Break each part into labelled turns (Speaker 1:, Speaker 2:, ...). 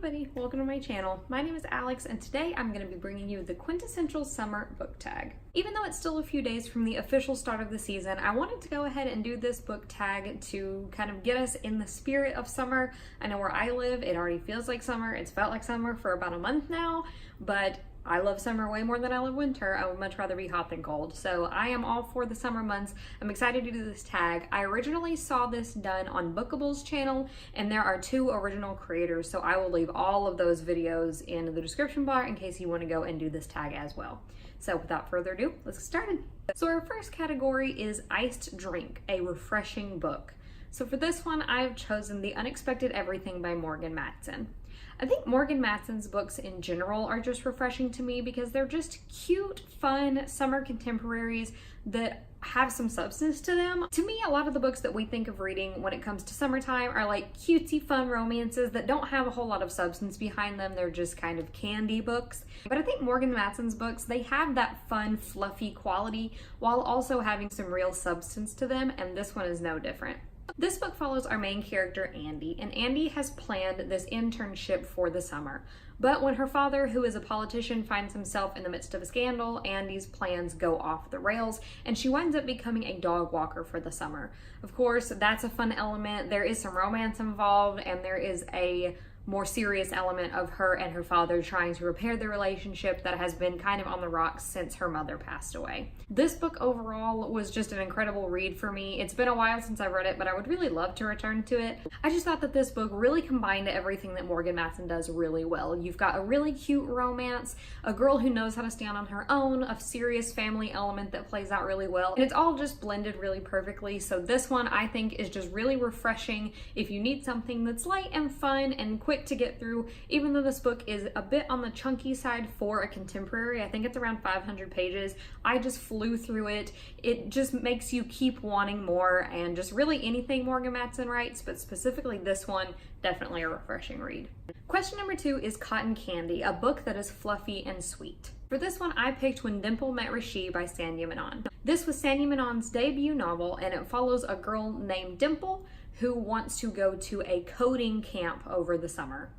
Speaker 1: everybody, welcome to my channel. My name is Alex and today I'm going to be bringing you the Quintessential Summer Book Tag. Even though it's still a few days from the official start of the season, I wanted to go ahead and do this book tag to kind of get us in the spirit of summer. I know where I live, it already feels like summer. It's felt like summer for about a month now, but I love summer way more than I love winter. I would much rather be hot than cold. So I am all for the summer months. I'm excited to do this tag. I originally saw this done on Bookable's channel, and there are two original creators, so I will leave all of those videos in the description bar in case you want to go and do this tag as well. So without further ado, let's get started. So our first category is Iced Drink, a refreshing book. So for this one, I've chosen The Unexpected Everything by Morgan Matson. I think Morgan Matson's books in general are just refreshing to me because they're just cute, fun, summer contemporaries that have some substance to them. To me, a lot of the books that we think of reading when it comes to summertime are like cutesy, fun romances that don't have a whole lot of substance behind them. They're just kind of candy books. But I think Morgan Matson's books, they have that fun, fluffy quality while also having some real substance to them, and this one is no different. This book follows our main character, Andy, and Andy has planned this internship for the summer. But when her father, who is a politician, finds himself in the midst of a scandal, Andy's plans go off the rails, and she winds up becoming a dog walker for the summer. Of course, that's a fun element. There is some romance involved, and there is a more serious element of her and her father trying to repair the relationship that has been kind of on the rocks since her mother passed away. This book overall was just an incredible read for me. It's been a while since I've read it, but I would really love to return to it. I just thought that this book really combined everything that Morgan Matson does really well. You've got a really cute romance, a girl who knows how to stand on her own, a serious family element that plays out really well, and it's all just blended really perfectly. So this one I think is just really refreshing if you need something that's light and fun and quick to get through. Even though this book is a bit on the chunky side for a contemporary, I think it's around 500 pages. I just flew through it. It just makes you keep wanting more, and just really anything Morgan Matson writes, but specifically this one, definitely a refreshing read. Question number 2 is Cotton Candy, a book that is fluffy and sweet. For this one, I picked When Dimple Met Rishi by Sanya Menon. This was Sanya Menon's debut novel, and it follows a girl named Dimple who wants to go to a coding camp over the summer.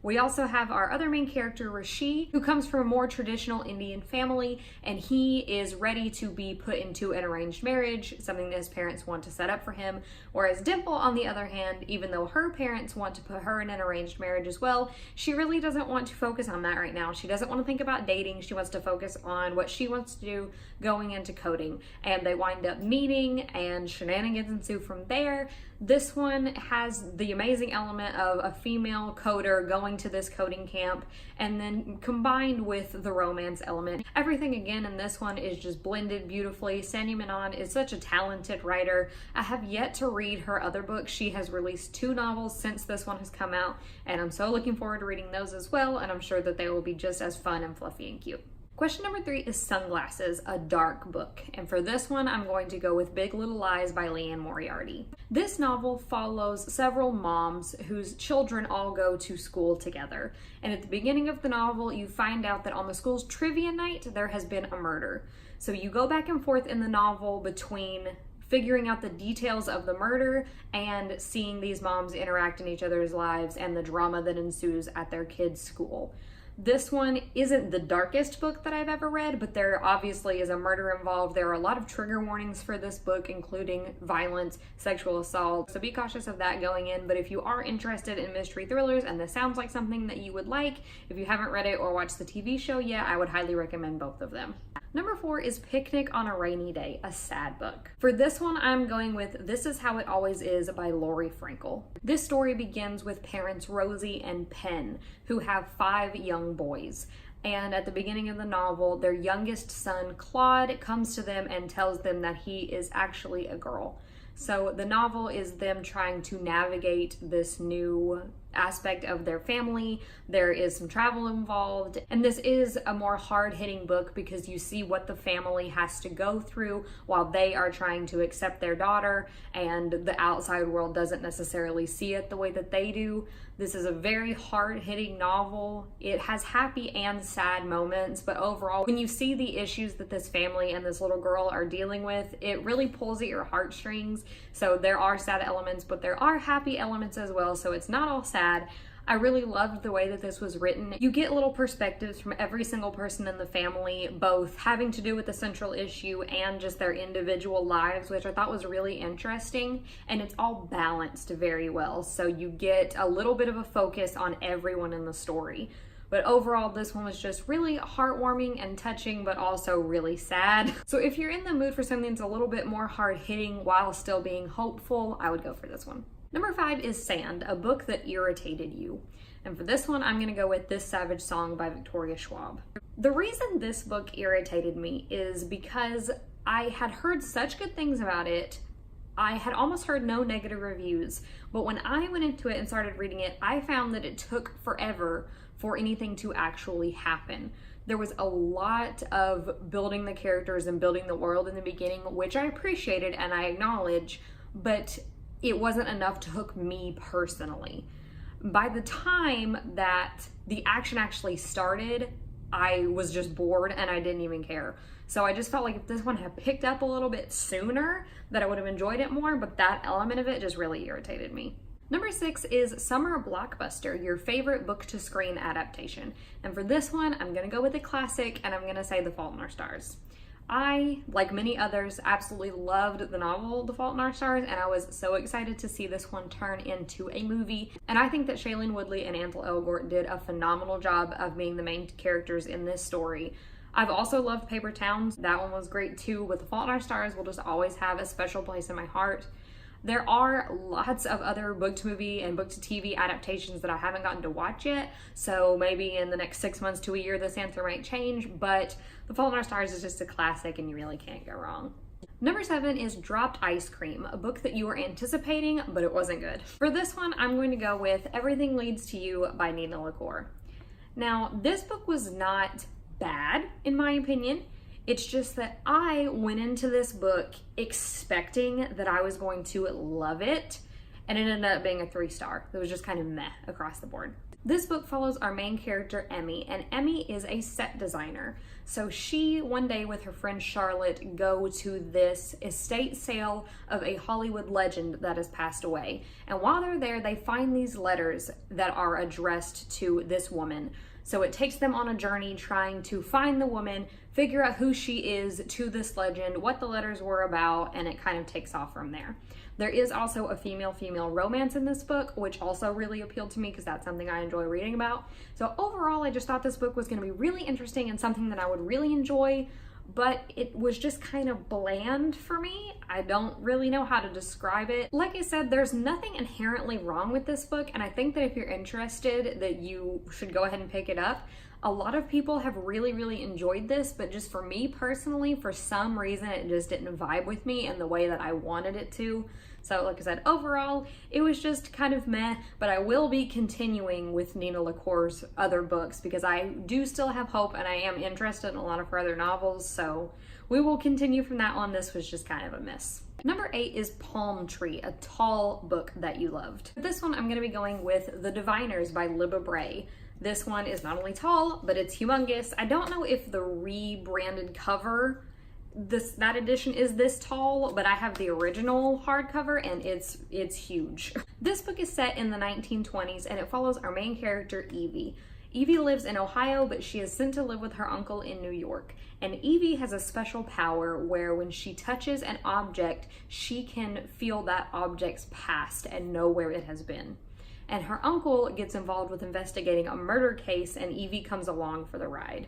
Speaker 1: We also have our other main character, Rishi, who comes from a more traditional Indian family, and he is ready to be put into an arranged marriage, something that his parents want to set up for him. Whereas Dimple, on the other hand, even though her parents want to put her in an arranged marriage as well, she really doesn't want to focus on that right now. She doesn't want to think about dating. She wants to focus on what she wants to do going into coding. And they wind up meeting, and shenanigans ensue from there. This one has the amazing element of a female coder going to this coding camp, and then combined with the romance element. Everything again in this one is just blended beautifully. Sanya Menon is such a talented writer. I have yet to read her other books. She has released 2 novels since this one has come out, and I'm so looking forward to reading those as well, and I'm sure that they will be just as fun and fluffy and cute. Question number 3 is Sunglasses, a dark book. And for this one, I'm going to go with Big Little Lies by Liane Moriarty. This novel follows several moms whose children all go to school together. And at the beginning of the novel, you find out that on the school's trivia night, there has been a murder. So you go back and forth in the novel between figuring out the details of the murder and seeing these moms interact in each other's lives and the drama that ensues at their kids' school. This one isn't the darkest book that I've ever read, but there obviously is a murder involved. There are a lot of trigger warnings for this book, including violence, sexual assault, so be cautious of that going in. But if you are interested in mystery thrillers and this sounds like something that you would like, if you haven't read it or watched the TV show yet, I would highly recommend both of them. Number 4 is Picnic on a Rainy Day, a sad book. For this one, I'm going with This Is How It Always Is by Lori Frankel. This story begins with parents Rosie and Penn, who have 5 young boys. And at the beginning of the novel, their youngest son, Claude, comes to them and tells them that he is actually a girl. So the novel is them trying to navigate this new aspect of their family. There is some travel involved, and this is a more hard-hitting book because you see what the family has to go through while they are trying to accept their daughter, and the outside world doesn't necessarily see it the way that they do. This is a very hard-hitting novel. It has happy and sad moments, but overall, when you see the issues that this family and this little girl are dealing with, it really pulls at your heartstrings. So there are sad elements, but there are happy elements as well, so it's not all sad. I really loved the way that this was written. You get little perspectives from every single person in the family, both having to do with the central issue and just their individual lives, which I thought was really interesting, and it's all balanced very well. So you get a little bit of a focus on everyone in the story. But overall, this one was just really heartwarming and touching, but also really sad. So if you're in the mood for something that's a little bit more hard-hitting while still being hopeful, I would go for this one. Number 5 is Sand, a book that irritated you. And for this one, I'm gonna go with This Savage Song by Victoria Schwab. The reason this book irritated me is because I had heard such good things about it. I had almost heard no negative reviews, but when I went into it and started reading it, I found that it took forever for anything to actually happen. There was a lot of building the characters and building the world in the beginning, which I appreciated and I acknowledge, but it wasn't enough to hook me personally. By the time that the action actually started, I was just bored and I didn't even care. So I just felt like if this one had picked up a little bit sooner, that I would have enjoyed it more, but that element of it just really irritated me. Number 6 is Summer Blockbuster, your favorite book-to-screen adaptation. And for this one, I'm gonna go with a classic, and I'm gonna say The Fault in Our Stars. I, like many others, absolutely loved the novel The Fault in Our Stars, and I was so excited to see this one turn into a movie. And I think that Shailene Woodley and Ansel Elgort did a phenomenal job of being the main characters in this story. I've also loved Paper Towns. That one was great too, but The Fault in Our Stars will just always have a special place in my heart. There are lots of other book-to-movie and book-to-TV adaptations that I haven't gotten to watch yet, so maybe in the next 6 months to a year this answer might change, but The Fault in Our Stars is just a classic and you really can't go wrong. Number 7 is Dropped Ice Cream, a book that you were anticipating, but it wasn't good. For this one, I'm going to go with Everything Leads to You by Nina LaCour. Now, this book was not bad, in my opinion. It's just that I went into this book expecting that I was going to love it, and it ended up being a 3-star. It was just kind of meh across the board. This book follows our main character, Emmy, and Emmy is a set designer. So she, one day with her friend Charlotte, go to this estate sale of a Hollywood legend that has passed away. And while they're there, they find these letters that are addressed to this woman. So it takes them on a journey trying to find the woman, figure out who she is to this legend, what the letters were about, and it kind of takes off from there. There is also a female-female romance in this book, which also really appealed to me because that's something I enjoy reading about. So overall, I just thought this book was going to be really interesting and something that I would really enjoy, but it was just kind of bland for me. I don't really know how to describe it. Like I said, there's nothing inherently wrong with this book, and I think that if you're interested, that you should go ahead and pick it up. A lot of people have really enjoyed this, but just for me personally, for some reason, it just didn't vibe with me in the way that I wanted it to. So like I said, overall, it was just kind of meh, but I will be continuing with Nina LaCour's other books because I do still have hope and I am interested in a lot of her other novels, so we will continue from that one. This was just kind of a miss. Number 8 is Palm Tree, a tall book that you loved. For this one, I'm going to be going with The Diviners by Libba Bray. This one is not only tall, but it's humongous. I don't know if the rebranded cover, that edition is this tall, but I have the original hardcover and it's huge. This book is set in the 1920s and it follows our main character, Evie. Evie lives in Ohio, but she is sent to live with her uncle in New York. And Evie has a special power where when she touches an object, she can feel that object's past and know where it has been. And her uncle gets involved with investigating a murder case and Evie comes along for the ride.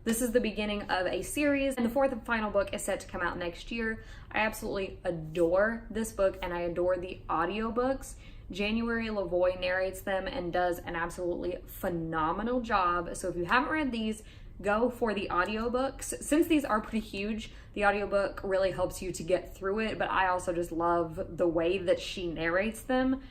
Speaker 1: This is the beginning of a series, and the 4th and final book is set to come out next year. I absolutely adore this book, and I adore the audiobooks. January Lavoie narrates them and does an absolutely phenomenal job. So if you haven't read these, go for the audiobooks. Since these are pretty huge, the audiobook really helps you to get through it, but I also just love the way that she narrates them.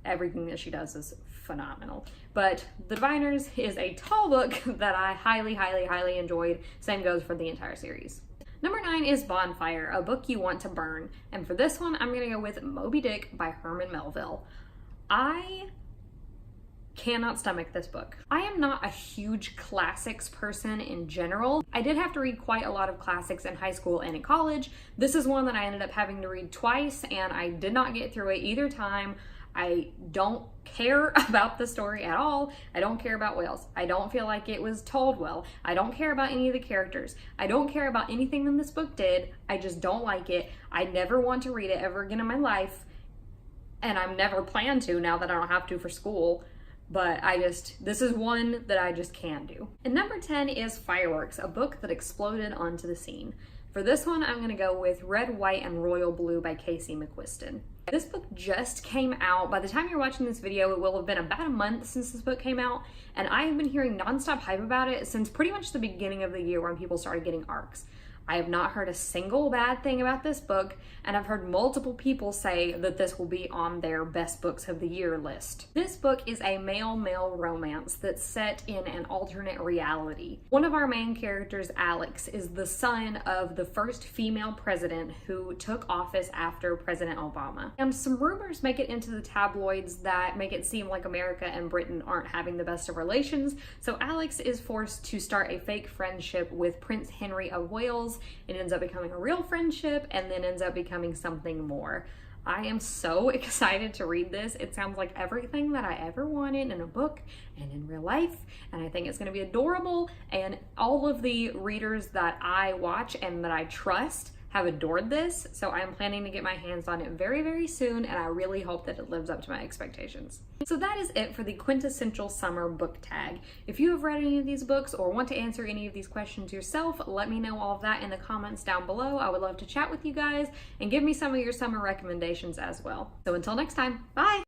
Speaker 1: Everything that she does is phenomenal. But The Diviners is a tall book that I highly enjoyed. Same goes for the entire series. Number 9 is Bonfire, a book you want to burn. And for this one, I'm gonna go with Moby Dick by Herman Melville. I cannot stomach this book. I am not a huge classics person in general. I did have to read quite a lot of classics in high school and in college. This is one that I ended up having to read twice and I did not get through it either time. I don't care about the story at all. I don't care about whales. I don't feel like it was told well. I don't care about any of the characters. I don't care about anything that this book did. I just don't like it. I never want to read it ever again in my life. And I'm never plan to now that I don't have to for school. But this is one that I just can do. And number 10 is Fireworks, a book that exploded onto the scene. For this one, I'm gonna go with Red, White, and Royal Blue by Casey McQuiston. This book just came out. By the time you're watching this video, it will have been about a month since this book came out, and I have been hearing nonstop hype about it since pretty much the beginning of the year when people started getting ARCs. I have not heard a single bad thing about this book, and I've heard multiple people say that this will be on their best books of the year list. This book is a male-male romance that's set in an alternate reality. One of our main characters, Alex, is the son of the first female president who took office after President Obama. And some rumors make it into the tabloids that make it seem like America and Britain aren't having the best of relations, so Alex is forced to start a fake friendship with Prince Henry of Wales. It ends up becoming a real friendship and then ends up becoming something more. I am so excited to read this. It sounds like everything that I ever wanted in a book and in real life, and I think it's going to be adorable, and all of the readers that I watch and that I trust have adored this, so I'm planning to get my hands on it very, very soon, and I really hope that it lives up to my expectations. So that is it for the Quintessential Summer Book Tag. If you have read any of these books or want to answer any of these questions yourself, let me know all of that in the comments down below. I would love to chat with you guys and give me some of your summer recommendations as well. So until next time, bye!